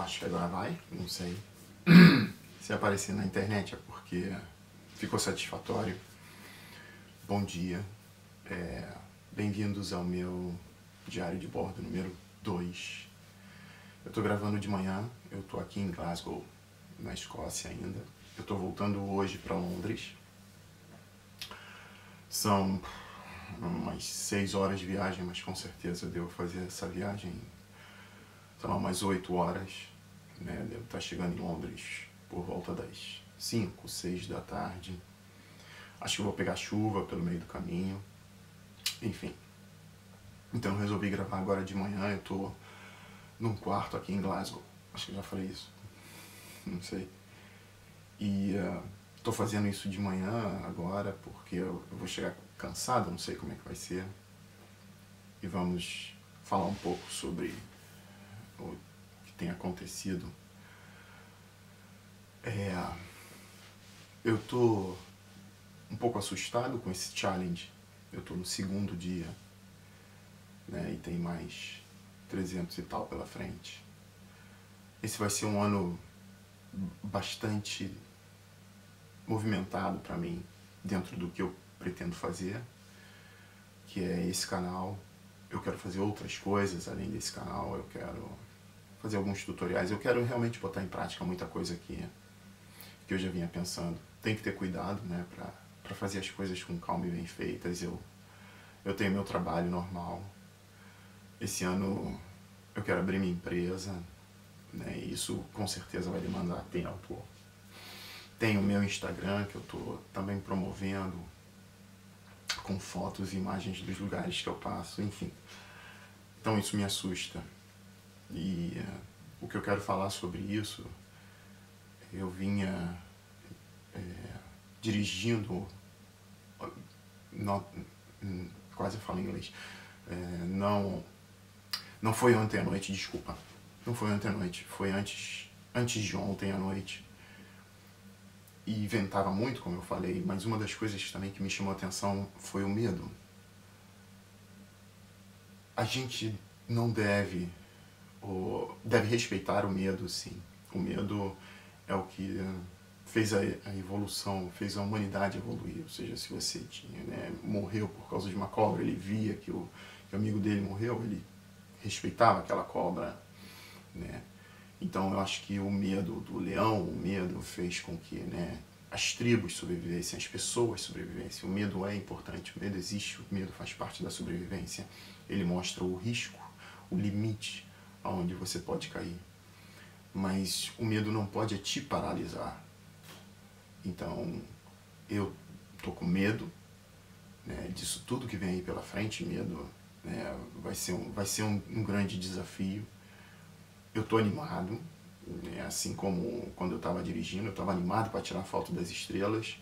acho que agora vai, não sei. Se aparecer na internet é porque ficou satisfatório. Bom dia. Bem-vindos ao meu diário de bordo número 2. Eu tô gravando de manhã, eu tô aqui em Glasgow, na Escócia ainda. Eu tô voltando hoje para Londres. São umas 6 horas de viagem, mas com certeza eu devo fazer essa viagem, sei lá, umas 8 horas, né? Devo estar chegando em Londres por volta das 5, 6 da tarde. Acho que eu vou pegar chuva pelo meio do caminho. Enfim. Então eu resolvi gravar agora de manhã. Eu tô num quarto aqui em Glasgow. Acho que eu já falei isso. Não sei. E tô fazendo isso de manhã agora porque eu vou chegar cansado, não sei como é que vai ser. E vamos falar um pouco sobre o que tem acontecido. Eu tô um pouco assustado com esse challenge. Eu tô no segundo dia, né, e tem mais 300 e tal pela frente. Esse vai ser um ano bastante movimentado para mim, dentro do que eu pretendo fazer, que é esse canal. Eu quero fazer outras coisas além desse canal, eu quero fazer alguns tutoriais, eu quero realmente botar em prática muita coisa que eu já vinha pensando. Tem que ter cuidado, né, para fazer as coisas com calma e bem feitas. Eu tenho meu trabalho normal. Esse ano eu quero abrir minha empresa, né, e isso com certeza vai demandar tempo. Tenho o meu Instagram, que eu tô também promovendo, com fotos e imagens dos lugares que eu passo, enfim. Então isso me assusta. E o que eu quero falar sobre isso, eu vinha dirigindo, quase eu falo em inglês, não foi ontem à noite, desculpa, não foi ontem à noite, foi antes de ontem à noite, e ventava muito, como eu falei, mas uma das coisas também que me chamou a atenção foi o medo. A gente não deve respeitar o medo, sim. O medo é o que fez a evolução, fez a humanidade evoluir. Ou seja, se você tinha, né, morreu por causa de uma cobra, ele via que o amigo dele morreu, ele respeitava aquela cobra, né? Então eu acho que o medo do leão, o medo fez com que, né, as tribos sobrevivessem, as pessoas sobrevivessem. O medo é importante, o medo existe, o medo faz parte da sobrevivência. Ele mostra o risco, o limite aonde você pode cair. Mas o medo não pode te paralisar. Então eu tô com medo, né, disso tudo que vem aí pela frente. Medo, né, vai ser um grande desafio. Eu tô animado, né, assim como quando eu estava dirigindo, eu estava animado para tirar foto das estrelas,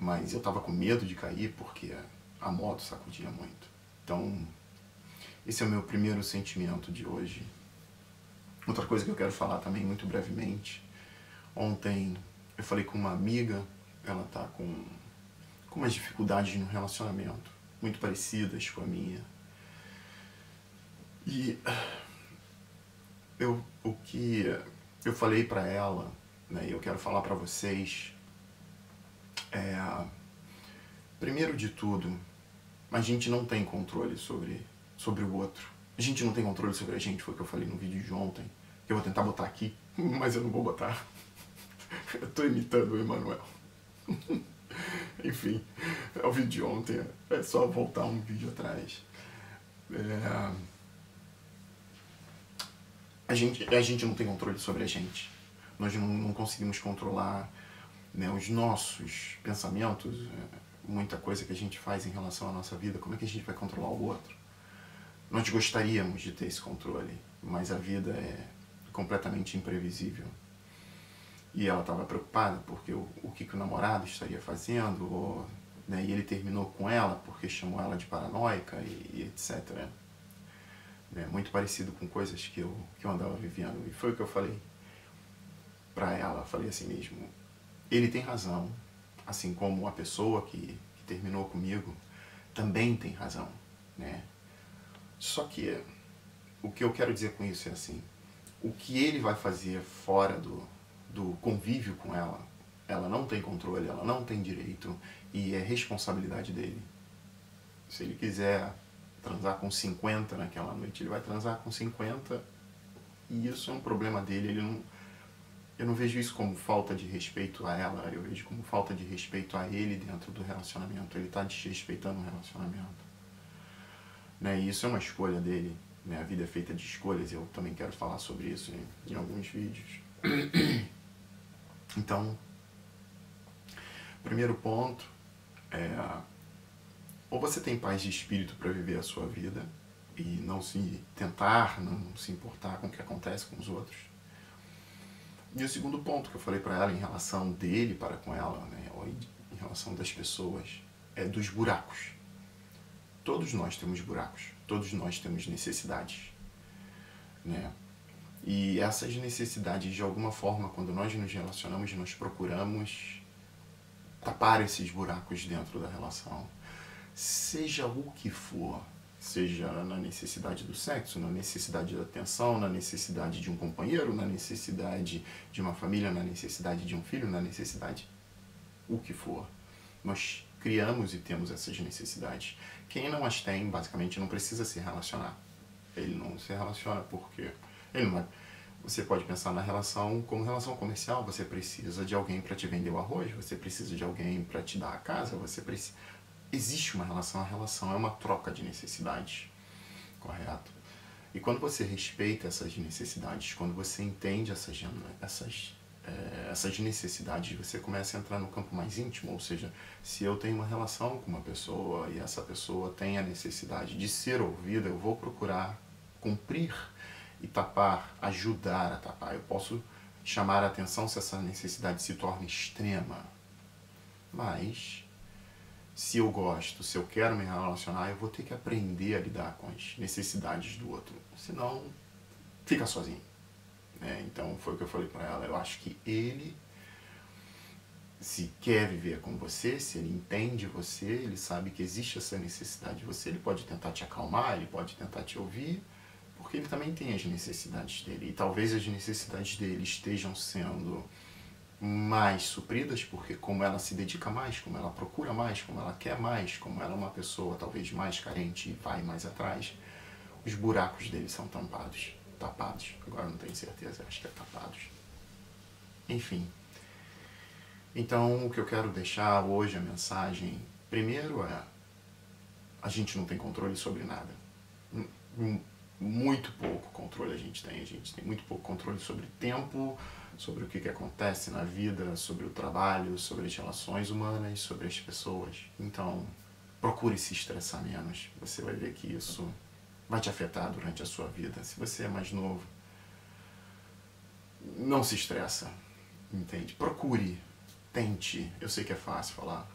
mas eu estava com medo de cair porque a moto sacudia muito. Então esse é o meu primeiro sentimento de hoje. Outra coisa que eu quero falar também muito brevemente. Ontem eu falei com uma amiga, ela tá com umas dificuldades no relacionamento, muito parecidas com a minha. E o que eu falei pra ela, né, e eu quero falar pra vocês, primeiro de tudo, a gente não tem controle sobre o outro. A gente não tem controle sobre a gente, foi o que eu falei no vídeo de ontem, que eu vou tentar botar aqui, mas eu não vou botar. Eu tô imitando o Emanuel. Enfim, é o vídeo de ontem, é só voltar um vídeo atrás. A gente não tem controle sobre a gente. Nós não conseguimos controlar, né, os nossos pensamentos, muita coisa que a gente faz em relação à nossa vida. Como é que a gente vai controlar o outro? Nós gostaríamos de ter esse controle, mas a vida é completamente imprevisível. E ela estava preocupada porque o que o namorado estaria fazendo, né, e ele terminou com ela porque chamou ela de paranoica e etc. Muito parecido com coisas que eu andava vivendo. E foi o que eu falei pra ela, falei assim mesmo: ele tem razão, assim como a pessoa que terminou comigo também tem razão, né? Só que o que eu quero dizer com isso é assim, o que ele vai fazer fora do convívio com ela não tem controle, ela não tem direito e é responsabilidade dele. Se ele quiser transar com 50 naquela noite, ele vai transar com 50 e isso é um problema dele. Eu não vejo isso como falta de respeito a ela, eu vejo como falta de respeito a ele dentro do relacionamento. Ele está desrespeitando o relacionamento. Né? E isso é uma escolha dele. Né? A vida é feita de escolhas, eu também quero falar sobre isso em alguns vídeos. Então, primeiro ponto é: ou você tem paz de espírito para viver a sua vida e não se importar com o que acontece com os outros. E o segundo ponto que eu falei para ela em relação dele para com ela, né, ou em relação das pessoas, é dos buracos. Todos nós temos buracos, todos nós temos necessidades, né? E essas necessidades, de alguma forma, quando nós nos relacionamos, nós procuramos tapar esses buracos dentro da relação. Seja o que for, seja na necessidade do sexo, na necessidade da atenção, na necessidade de um companheiro, na necessidade de uma família, na necessidade de um filho, na necessidade o que for. Nós criamos e temos essas necessidades. Quem não as tem, basicamente, não precisa se relacionar. Ele não se relaciona porque ele não vai. Você pode pensar na relação como relação comercial. Você precisa de alguém para te vender o arroz, você precisa de alguém para te dar a casa, você precisa... Existe uma relação, a relação é uma troca de necessidades, correto? E quando você respeita essas necessidades, quando você entende essas necessidades, você começa a entrar no campo mais íntimo, ou seja, se eu tenho uma relação com uma pessoa e essa pessoa tem a necessidade de ser ouvida, eu vou procurar cumprir e tapar, ajudar a tapar. Eu posso chamar a atenção se essa necessidade se torna extrema, mas se eu gosto, se eu quero me relacionar, eu vou ter que aprender a lidar com as necessidades do outro, senão fica sozinho. Então foi o que eu falei para ela. Eu acho que ele, se quer viver com você, se ele entende você, ele sabe que existe essa necessidade de você, ele pode tentar te acalmar, ele pode tentar te ouvir, porque ele também tem as necessidades dele. E talvez as necessidades dele estejam sendo mais supridas, porque como ela se dedica mais, como ela procura mais, como ela quer mais, como ela é uma pessoa talvez mais carente e vai mais atrás, os buracos dele são tapados. Agora não tenho certeza, acho que é tapados. Enfim. Então, o que eu quero deixar hoje, a mensagem, primeiro é: a gente não tem controle sobre nada. Muito pouco controle a gente tem muito pouco controle sobre tempo, sobre o que acontece na vida, sobre o trabalho, sobre as relações humanas, sobre as pessoas. Então, procure se estressar menos. Você vai ver que isso vai te afetar durante a sua vida. Se você é mais novo, não se estressa, entende? Procure, tente. Eu sei que é fácil falar.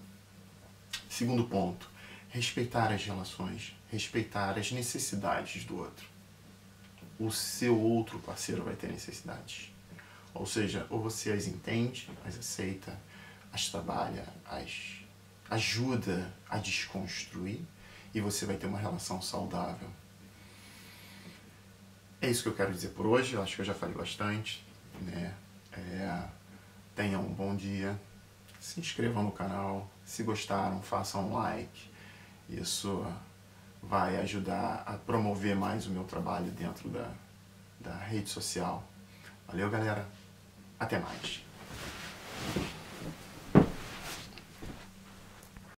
Segundo ponto, respeitar as relações, respeitar as necessidades do outro. O seu outro parceiro vai ter necessidades. Ou seja, ou você as entende, as aceita, as trabalha, as ajuda a desconstruir, e você vai ter uma relação saudável. É isso que eu quero dizer por hoje. Eu acho que eu já falei bastante, né? Tenham um bom dia. Se inscrevam no canal. Se gostaram, façam um like. Isso vai ajudar a promover mais o meu trabalho dentro da rede social. Valeu, galera. Até mais.